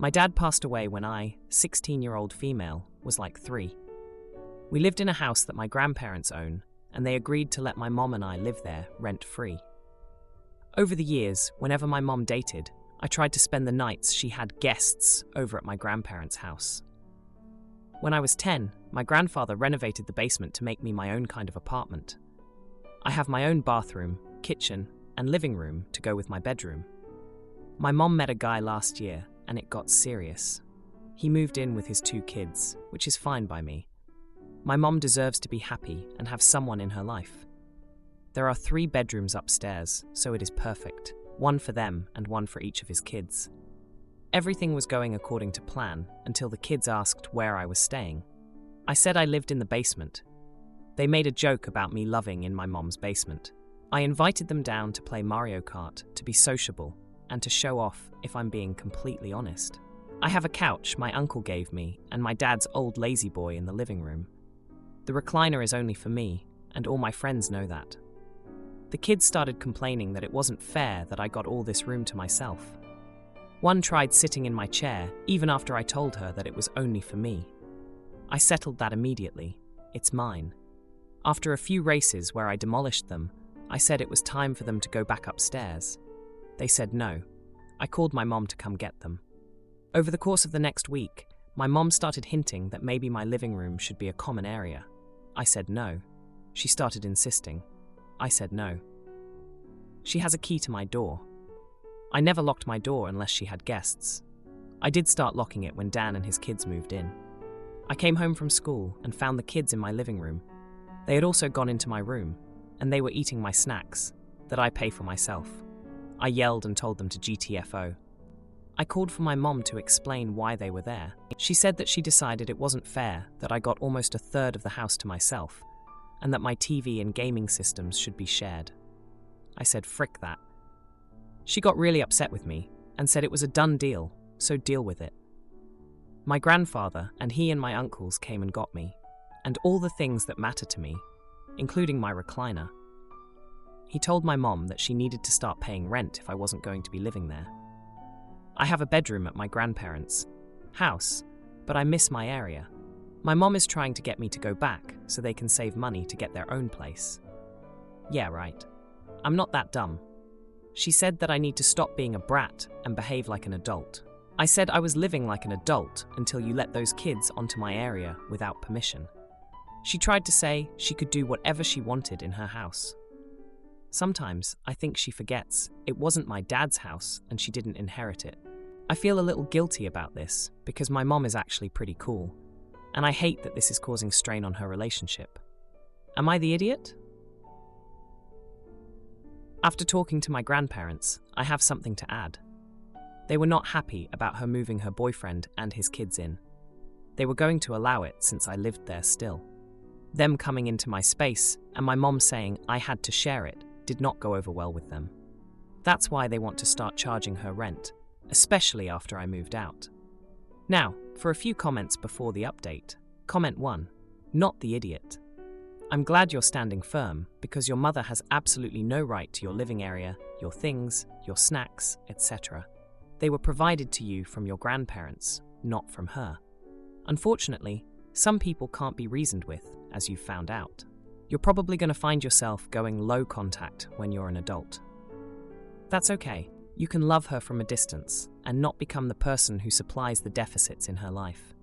My dad passed away when I, 16-year-old female, was like 3. We lived in a house that my grandparents own, and they agreed to let my mom and I live there rent-free. Over the years, whenever my mom dated, I tried to spend the nights she had guests over at my grandparents' house. When I was 10, my grandfather renovated the basement to make me my own kind of apartment. I have my own bathroom, kitchen, and living room to go with my bedroom. My mom met a guy last year, and it got serious. He moved in with his 2 kids, which is fine by me. My mom deserves to be happy and have someone in her life. There are 3 bedrooms upstairs, so it is perfect. 1 for them and 1 for each of his kids. Everything was going according to plan until the kids asked where I was staying. I said I lived in the basement. They made a joke about me loving in my mom's basement. I invited them down to play Mario Kart, to be sociable, and to show off, if I'm being completely honest. I have a couch my uncle gave me and my dad's old lazy boy in the living room. The recliner is only for me, and all my friends know that. The kids started complaining that it wasn't fair that I got all this room to myself. One tried sitting in my chair, even after I told her that it was only for me. I settled that immediately. It's mine. After a few races where I demolished them, I said it was time for them to go back upstairs. They said no. I called my mom to come get them. Over the course of the next week, my mom started hinting that maybe my living room should be a common area. I said no. She started insisting. I said no. She has a key to my door. I never locked my door unless she had guests. I did start locking it when Dan and his kids moved in. I came home from school and found the kids in my living room. They had also gone into my room, and they were eating my snacks that I pay for myself. I yelled and told them to GTFO. I called for my mom to explain why they were there. She said that she decided it wasn't fair that I got almost a third of the house to myself, and that my TV and gaming systems should be shared. I said, frick that. She got really upset with me and said it was a done deal, so deal with it. My grandfather and he and my uncles came and got me, and all the things that matter to me, including my recliner. He told my mom that she needed to start paying rent if I wasn't going to be living there. I have a bedroom at my grandparents' house, but I miss my area. My mom is trying to get me to go back so they can save money to get their own place. Yeah, right. I'm not that dumb. She said that I need to stop being a brat and behave like an adult. I said I was living like an adult until you let those kids onto my area without permission. She tried to say she could do whatever she wanted in her house. Sometimes I think she forgets it wasn't my dad's house and she didn't inherit it. I feel a little guilty about this because my mom is actually pretty cool, and I hate that this is causing strain on her relationship. Am I the idiot? After talking to my grandparents, I have something to add. They were not happy about her moving her boyfriend and his kids in. They were going to allow it since I lived there still. Them coming into my space and my mom saying I had to share it did not go over well with them. That's why they want to start charging her rent, especially after I moved out. Now, for a few comments before the update. Comment 1. Not the idiot. I'm glad you're standing firm because your mother has absolutely no right to your living area, your things, your snacks, etc. They were provided to you from your grandparents, not from her. Unfortunately, some people can't be reasoned with, as you've found out. You're probably going to find yourself going low contact when you're an adult. That's okay. You can love her from a distance and not become the person who supplies the deficits in her life.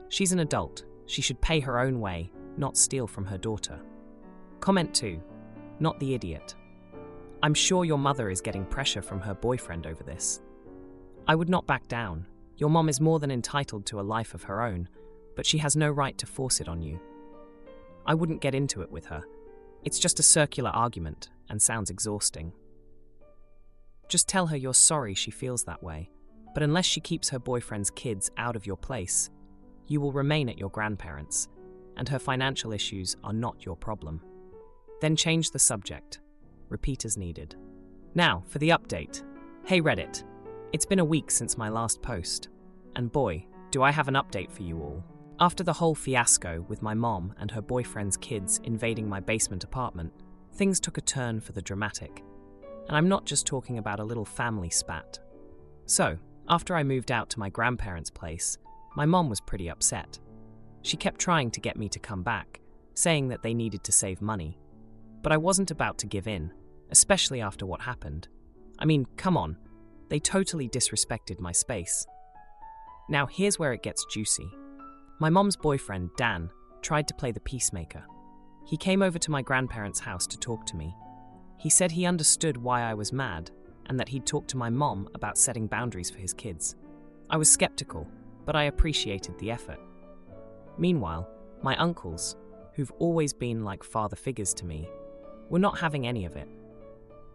She's an adult. She should pay her own way, not steal from her daughter. Comment 2. Not the idiot. I'm sure your mother is getting pressure from her boyfriend over this. I would not back down. Your mom is more than entitled to a life of her own, but she has no right to force it on you. I wouldn't get into it with her. It's just a circular argument and sounds exhausting. Just tell her you're sorry she feels that way, but unless she keeps her boyfriend's kids out of your place, you will remain at your grandparents', and her financial issues are not your problem. Then change the subject. Repeat as needed. Now, for the update. Hey Reddit, it's been a week since my last post, and boy, do I have an update for you all. After the whole fiasco with my mom and her boyfriend's kids invading my basement apartment, things took a turn for the dramatic. And I'm not just talking about a little family spat. So, After I moved out to my grandparents' place, my mom was pretty upset. She kept trying to get me to come back, saying that they needed to save money. But I wasn't about to give in, especially after what happened. I mean, come on, they totally disrespected my space. Now here's where it gets juicy. My mom's boyfriend, Dan, tried to play the peacemaker. He came over to my grandparents' house to talk to me. He said he understood why I was mad and that he'd talk to my mom about setting boundaries for his kids. I was skeptical, but I appreciated the effort. Meanwhile, my uncles, who've always been like father figures to me, were not having any of it.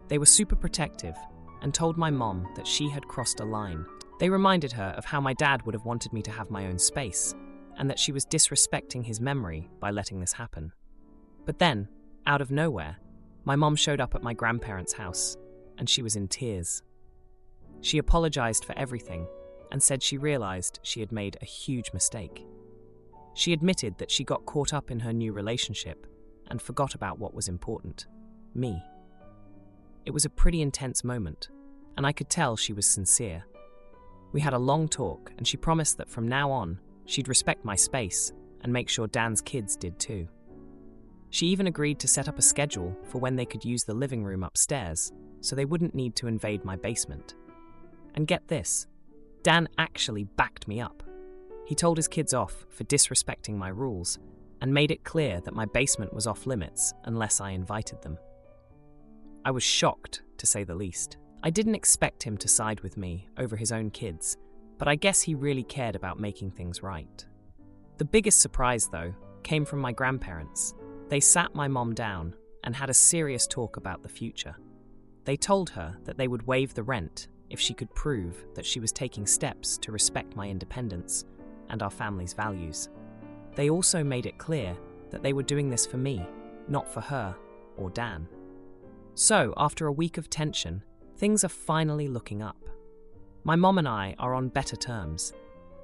They were super protective and told my mom that she had crossed a line. They reminded her of how my dad would have wanted me to have my own space, and that she was disrespecting his memory by letting this happen. But then, out of nowhere, my mom showed up at my grandparents' house, and she was in tears. She apologized for everything and said she realized she had made a huge mistake. She admitted that she got caught up in her new relationship and forgot about what was important, me. It was a pretty intense moment, and I could tell she was sincere. We had a long talk, and she promised that from now on, she'd respect my space and make sure Dan's kids did too. She even agreed to set up a schedule for when they could use the living room upstairs, so they wouldn't need to invade my basement. And get this, Dan actually backed me up. He told his kids off for disrespecting my rules and made it clear that my basement was off limits unless I invited them. I was shocked, to say the least. I didn't expect him to side with me over his own kids, but I guess he really cared about making things right. The biggest surprise, though, came from my grandparents. They sat my mom down and had a serious talk about the future. They told her that they would waive the rent if she could prove that she was taking steps to respect my independence and our family's values. They also made it clear that they were doing this for me, not for her or Dan. So, after a week of tension, things are finally looking up. My mom and I are on better terms,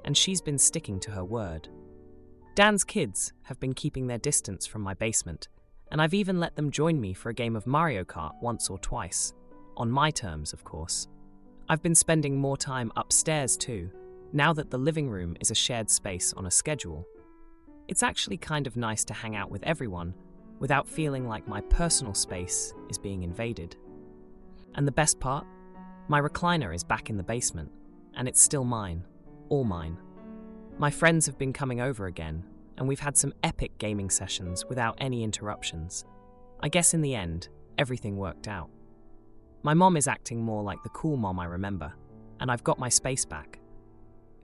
and she's been sticking to her word. Dan's kids have been keeping their distance from my basement, and I've even let them join me for a game of Mario Kart once or twice. On my terms, of course. I've been spending more time upstairs too, now that the living room is a shared space on a schedule. It's actually kind of nice to hang out with everyone without feeling like my personal space is being invaded. And the best part? My recliner is back in the basement, and it's still mine, all mine. My friends have been coming over again, and we've had some epic gaming sessions without any interruptions. I guess in the end, everything worked out. My mom is acting more like the cool mom I remember, and I've got my space back.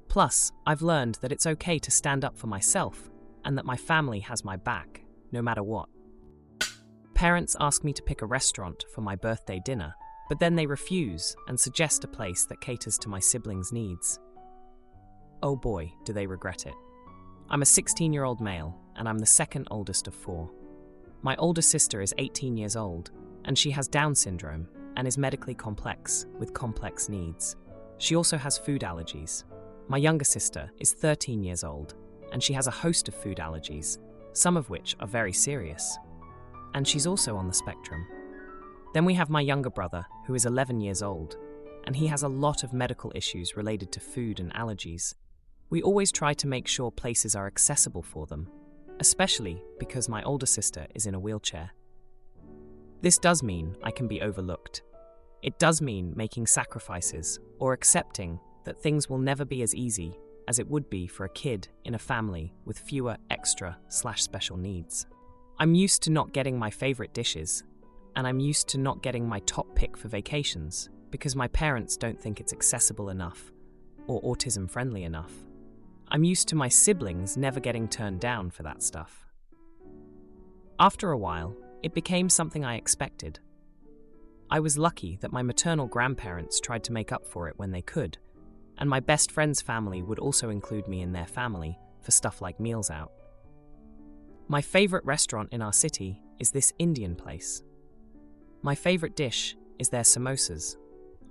Plus, I've learned that it's okay to stand up for myself, and that my family has my back, no matter what. Parents ask me to pick a restaurant for my birthday dinner, but then they refuse and suggest a place that caters to my siblings' needs. Oh boy, do they regret it. I'm a 16-year-old male, and I'm the second oldest of 4. My older sister is 18 years old, and she has Down syndrome and is medically complex with complex needs. She also has food allergies. My younger sister is 13 years old, and she has a host of food allergies, some of which are very serious. And she's also on the spectrum. Then we have my younger brother, who is 11 years old, and he has a lot of medical issues related to food and allergies. We always try to make sure places are accessible for them, especially because my older sister is in a wheelchair. This does mean I can be overlooked. It does mean making sacrifices or accepting that things will never be as easy as it would be for a kid in a family with fewer extra/special needs. I'm used to not getting my favorite dishes, and I'm used to not getting my top pick for vacations because my parents don't think it's accessible enough or autism-friendly enough. I'm used to my siblings never getting turned down for that stuff. After a while, it became something I expected. I was lucky that my maternal grandparents tried to make up for it when they could, and my best friend's family would also include me in their family for stuff like meals out. My favorite restaurant in our city is this Indian place. My favorite dish is their samosas.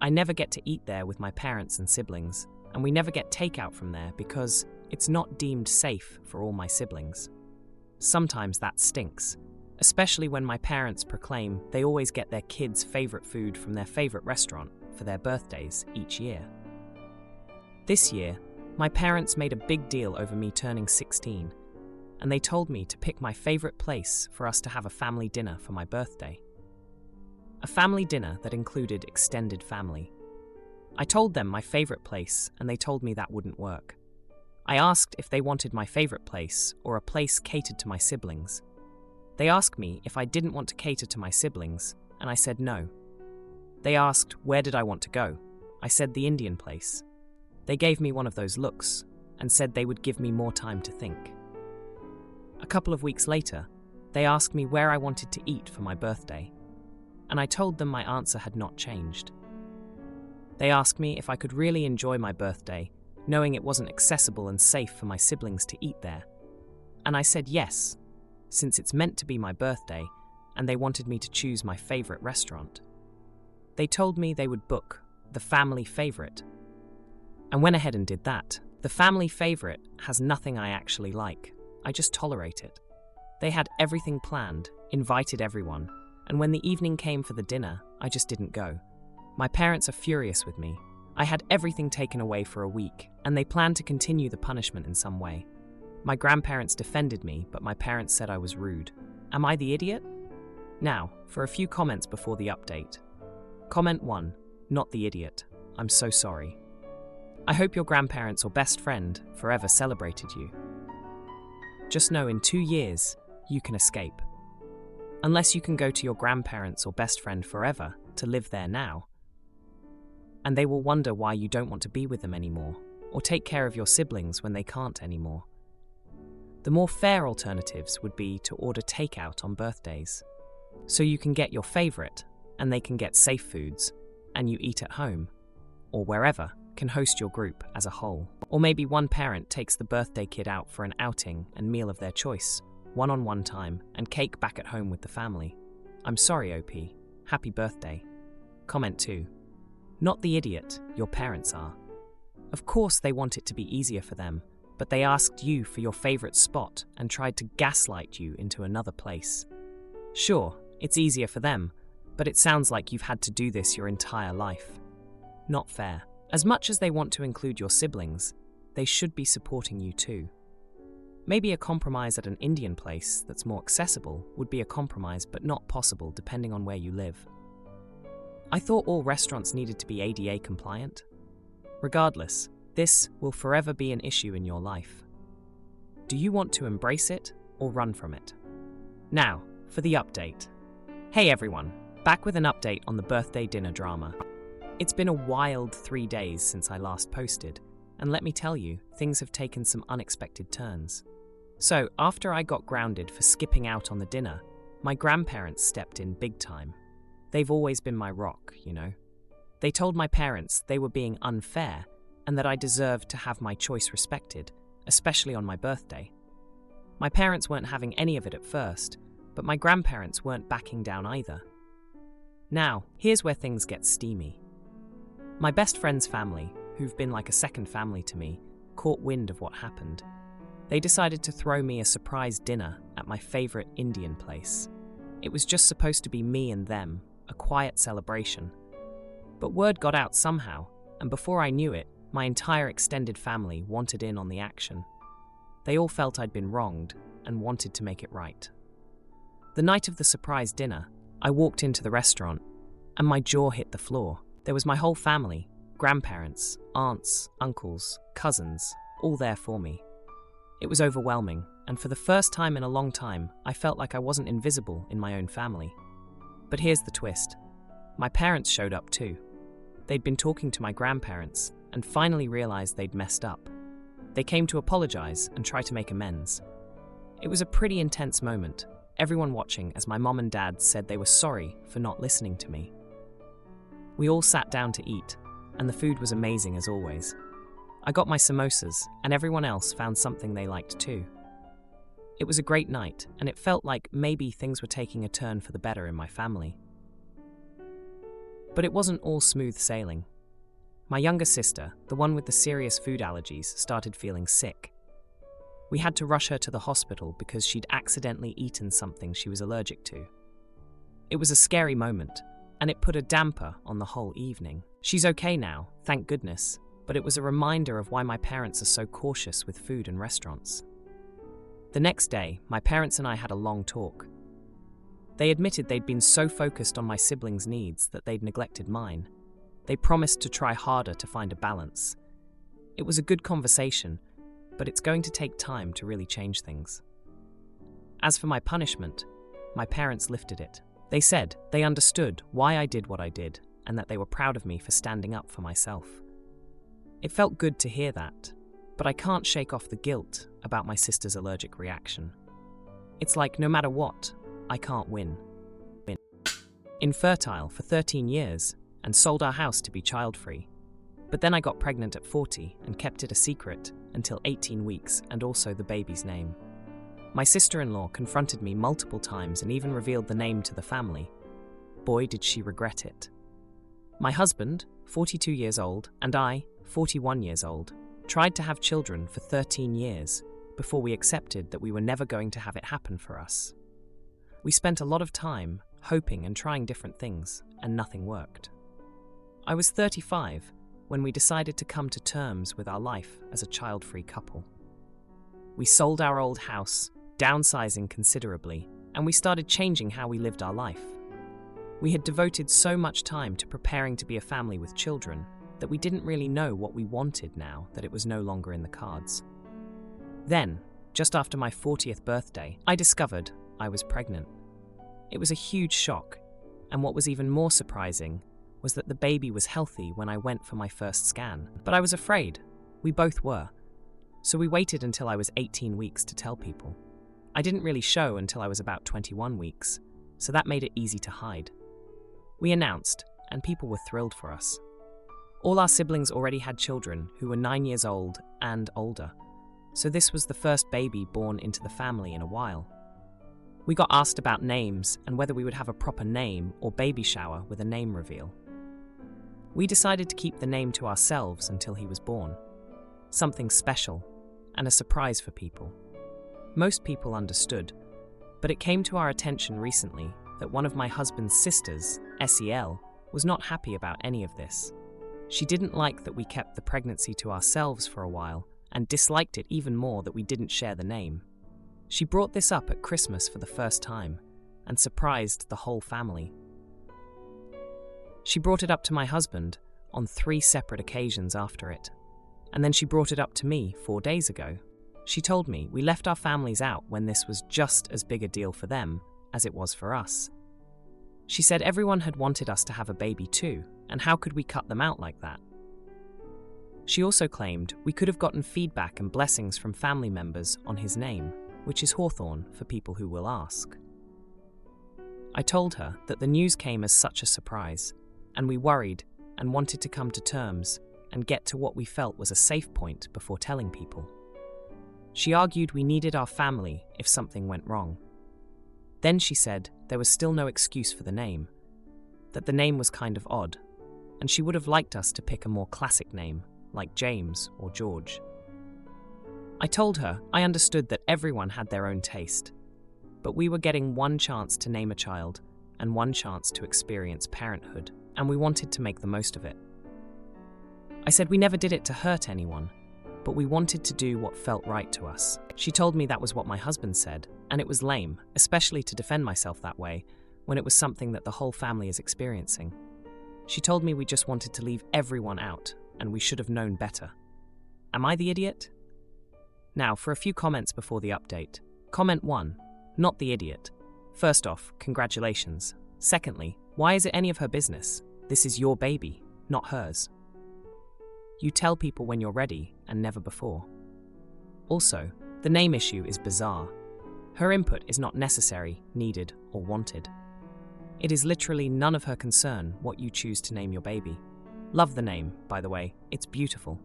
I never get to eat there with my parents and siblings, and we never get takeout from there because it's not deemed safe for all my siblings. Sometimes that stinks, especially when my parents proclaim they always get their kids' favorite food from their favorite restaurant for their birthdays each year. This year, my parents made a big deal over me turning 16, and they told me to pick my favorite place for us to have a family dinner for my birthday. A family dinner that included extended family. I told them my favorite place, and they told me that wouldn't work. I asked if they wanted my favorite place or a place catered to my siblings. They asked me if I didn't want to cater to my siblings, and I said no. They asked where did I want to go. I said the Indian place. They gave me one of those looks and said they would give me more time to think. A couple of weeks later, they asked me where I wanted to eat for my birthday, and I told them my answer had not changed. They asked me if I could really enjoy my birthday, knowing it wasn't accessible and safe for my siblings to eat there. And I said yes, since it's meant to be my birthday, and they wanted me to choose my favorite restaurant. They told me they would book the family favorite, and went ahead and did that. The family favorite has nothing I actually like. I just tolerate it. They had everything planned, invited everyone, and when the evening came for the dinner, I just didn't go. My parents are furious with me. I had everything taken away for a week, and they planned to continue the punishment in some way. My grandparents defended me, but my parents said I was rude. Am I the idiot? Now, for a few comments before the update. Comment 1. Not the idiot. I'm so sorry. I hope your grandparents or best friend forever celebrated you. Just know in 2 years, you can escape. Unless you can go to your grandparents or best friend forever to live there now. And they will wonder why you don't want to be with them anymore, or take care of your siblings when they can't anymore. The more fair alternatives would be to order takeout on birthdays. So you can get your favorite, and they can get safe foods, and you eat at home, or wherever, can host your group as a whole. Or maybe one parent takes the birthday kid out for an outing and meal of their choice, one-on-one time, and cake back at home with the family. I'm sorry, OP. Happy birthday. Comment 2. Not the idiot, your parents are. Of course they want it to be easier for them, but they asked you for your favorite spot and tried to gaslight you into another place. Sure, it's easier for them, but it sounds like you've had to do this your entire life. Not fair. As much as they want to include your siblings, they should be supporting you too. Maybe a compromise at an Indian place that's more accessible would be a compromise, but not possible depending on where you live. I thought all restaurants needed to be ADA compliant. Regardless, this will forever be an issue in your life. Do you want to embrace it or run from it? Now, for the update. Hey everyone, back with an update on the birthday dinner drama. It's been a wild 3 days since I last posted, and let me tell you, things have taken some unexpected turns. So, after I got grounded for skipping out on the dinner, my grandparents stepped in big time. They've always been my rock, you know. They told my parents they were being unfair and that I deserved to have my choice respected, especially on my birthday. My parents weren't having any of it at first, but my grandparents weren't backing down either. Now, here's where things get steamy. My best friend's family, who've been like a second family to me, caught wind of what happened. They decided to throw me a surprise dinner at my favorite Indian place. It was just supposed to be me and them, a quiet celebration. But word got out somehow, and before I knew it, my entire extended family wanted in on the action. They all felt I'd been wronged and wanted to make it right. The night of the surprise dinner, I walked into the restaurant, and my jaw hit the floor. There was my whole family, grandparents, aunts, uncles, cousins, all there for me. It was overwhelming, and for the first time in a long time, I felt like I wasn't invisible in my own family. But here's the twist. My parents showed up too. They'd been talking to my grandparents and finally realized they'd messed up. They came to apologize and try to make amends. It was a pretty intense moment, everyone watching as my mom and dad said they were sorry for not listening to me. We all sat down to eat, and the food was amazing as always. I got my samosas, and everyone else found something they liked too. It was a great night, and it felt like maybe things were taking a turn for the better in my family. But it wasn't all smooth sailing. My younger sister, the one with the serious food allergies, started feeling sick. We had to rush her to the hospital because she'd accidentally eaten something she was allergic to. It was a scary moment, and it put a damper on the whole evening. She's okay now, thank goodness, but it was a reminder of why my parents are so cautious with food and restaurants. The next day, my parents and I had a long talk. They admitted they'd been so focused on my siblings' needs that they'd neglected mine. They promised to try harder to find a balance. It was a good conversation, but it's going to take time to really change things. As for my punishment, my parents lifted it. They said they understood why I did what I did and that they were proud of me for standing up for myself. It felt good to hear that, but I can't shake off the guilt about my sister's allergic reaction. It's like no matter what, I can't win. Infertile for 13 years and sold our house to be child-free. But then I got pregnant at 40 and kept it a secret until 18 weeks and also the baby's name. My sister-in-law confronted me multiple times and even revealed the name to the family. Boy, did she regret it. My husband, 42 years old, and I, 41 years old, tried to have children for 13 years before we accepted that we were never going to have it happen for us. We spent a lot of time hoping and trying different things, and nothing worked. I was 35 when we decided to come to terms with our life as a child-free couple. We sold our old house, downsizing considerably, and we started changing how we lived our life. We had devoted so much time to preparing to be a family with children that we didn't really know what we wanted now that it was no longer in the cards. Then, just after my 40th birthday, I discovered I was pregnant. It was a huge shock, and what was even more surprising was that the baby was healthy when I went for my first scan. But I was afraid. We both were. So we waited until I was 18 weeks to tell people. I didn't really show until I was about 21 weeks, so that made it easy to hide. We announced, and people were thrilled for us. All our siblings already had children who were 9 years old and older, so this was the first baby born into the family in a while. We got asked about names and whether we would have a proper name or baby shower with a name reveal. We decided to keep the name to ourselves until he was born. Something special and a surprise for people. Most people understood, but it came to our attention recently that one of my husband's sisters, SEL, was not happy about any of this. She didn't like that we kept the pregnancy to ourselves for a while and disliked it even more that we didn't share the name. She brought this up at Christmas for the first time and surprised the whole family. She brought it up to my husband on 3 separate occasions after it, and then she brought it up to me 4 days ago. She told me we left our families out when this was just as big a deal for them as it was for us. She said everyone had wanted us to have a baby too, and how could we cut them out like that? She also claimed we could have gotten feedback and blessings from family members on his name, which is Hawthorne for people who will ask. I told her that the news came as such a surprise, and we worried and wanted to come to terms and get to what we felt was a safe point before telling people. She argued we needed our family if something went wrong. Then she said there was still no excuse for the name, that the name was kind of odd, and she would have liked us to pick a more classic name, like James or George. I told her I understood that everyone had their own taste, but we were getting one chance to name a child and one chance to experience parenthood, and we wanted to make the most of it. I said we never did it to hurt anyone, but we wanted to do what felt right to us. She told me that was what my husband said, and it was lame, especially to defend myself that way, when it was something that the whole family is experiencing. She told me we just wanted to leave everyone out, and we should have known better. Am I the idiot? Now, for a few comments before the update. Comment 1, not the idiot. First off, congratulations. Secondly, why is it any of her business? This is your baby, not hers. You tell people when you're ready and never before. Also, the name issue is bizarre. Her input is not necessary, needed, or wanted. It is literally none of her concern what you choose to name your baby. Love the name, by the way, it's beautiful.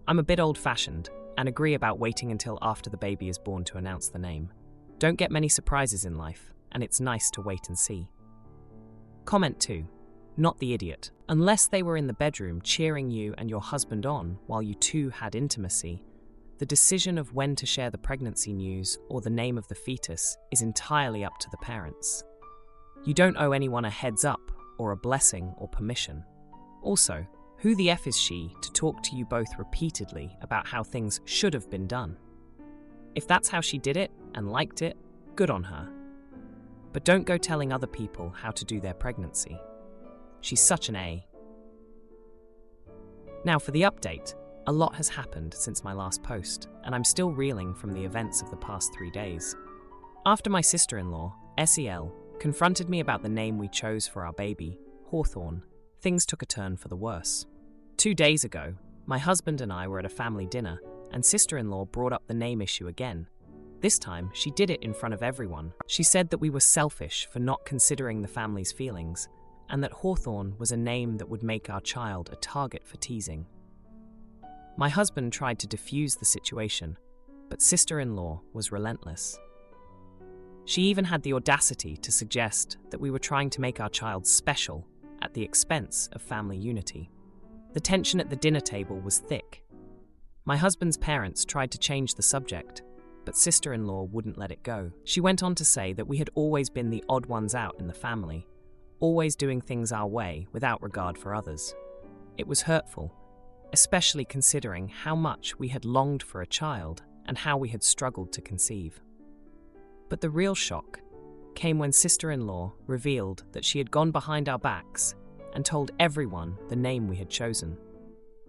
I'm a bit old-fashioned and agree about waiting until after the baby is born to announce the name. Don't get many surprises in life, and it's nice to wait and see. Comment 2. Not the idiot. Unless they were in the bedroom cheering you and your husband on while you two had intimacy, the decision of when to share the pregnancy news or the name of the fetus is entirely up to the parents. You don't owe anyone a heads up or a blessing or permission. Also, Who the F is she to talk to you both repeatedly about how things should have been done? If that's how she did it and liked it, good on her. But don't go telling other people how to do their pregnancy. She's such an A. Now for the update. A lot has happened since my last post, and I'm still reeling from the events of the past 3 days. After my sister-in-law, SEL, confronted me about the name we chose for our baby, Hawthorne, things took a turn for the worse. 2 days ago, my husband and I were at a family dinner, and sister-in-law brought up the name issue again. This time, she did it in front of everyone. She said that we were selfish for not considering the family's feelings, and that Hawthorne was a name that would make our child a target for teasing. My husband tried to defuse the situation, but sister-in-law was relentless. She even had the audacity to suggest that we were trying to make our child special at the expense of family unity. The tension at the dinner table was thick. My husband's parents tried to change the subject, but sister-in-law wouldn't let it go. She went on to say that we had always been the odd ones out in the family, always doing things our way without regard for others. It was hurtful, especially considering how much we had longed for a child and how we had struggled to conceive. But the real shock came when sister-in-law revealed that she had gone behind our backs and told everyone the name we had chosen,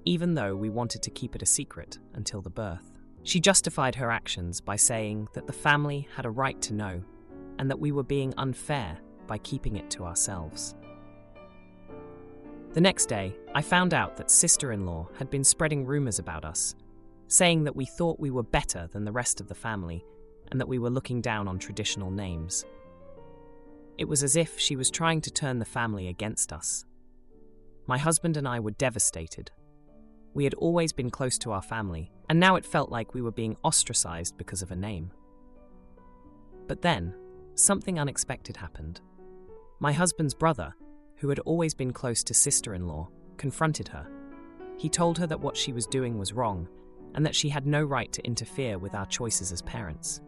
even though we wanted to keep it a secret until the birth. She justified her actions by saying that the family had a right to know and that we were being unfair by keeping it to ourselves. The next day, I found out that sister-in-law had been spreading rumors about us, saying that we thought we were better than the rest of the family and that we were looking down on traditional names. It was as if she was trying to turn the family against us. My husband and I were devastated. We had always been close to our family, and now it felt like we were being ostracized because of a name. But then, something unexpected happened. My husband's brother, who had always been close to sister-in-law, confronted her. He told her that what she was doing was wrong and that she had no right to interfere with our choices as parents.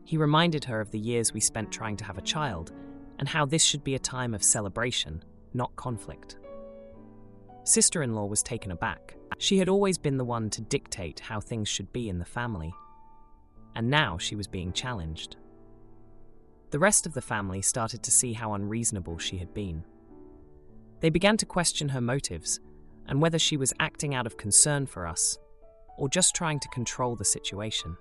He reminded her of the years we spent trying to have a child and how this should be a time of celebration, not conflict. Sister-in-law was taken aback. She had always been the one to dictate how things should be in the family, and now she was being challenged. The rest of the family started to see how unreasonable she had been. They began to question her motives and whether she was acting out of concern for us or just trying to control the situation.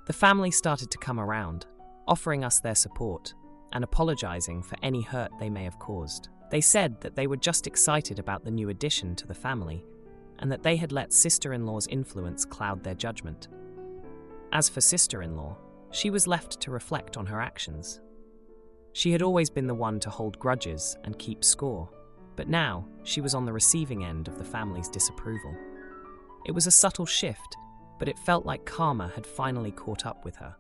The family started to come around, offering us their support and apologizing for any hurt they may have caused. They said that they were just excited about the new addition to the family and that they had let sister-in-law's influence cloud their judgment. As for sister-in-law, she was left to reflect on her actions. She had always been the one to hold grudges and keep score, but now she was on the receiving end of the family's disapproval. It was a subtle shift, but it felt like karma had finally caught up with her.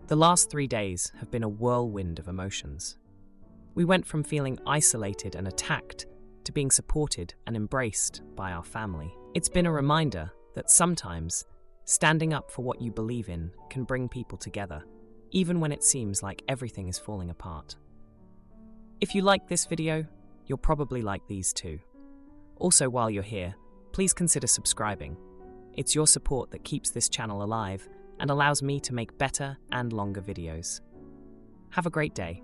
The last 3 days have been a whirlwind of emotions. We went from feeling isolated and attacked to being supported and embraced by our family. It's been a reminder that sometimes standing up for what you believe in can bring people together, even when it seems like everything is falling apart. If you liked this video, you'll probably like these too. Also, while you're here, please consider subscribing. It's your support that keeps this channel alive and allows me to make better and longer videos. Have a great day.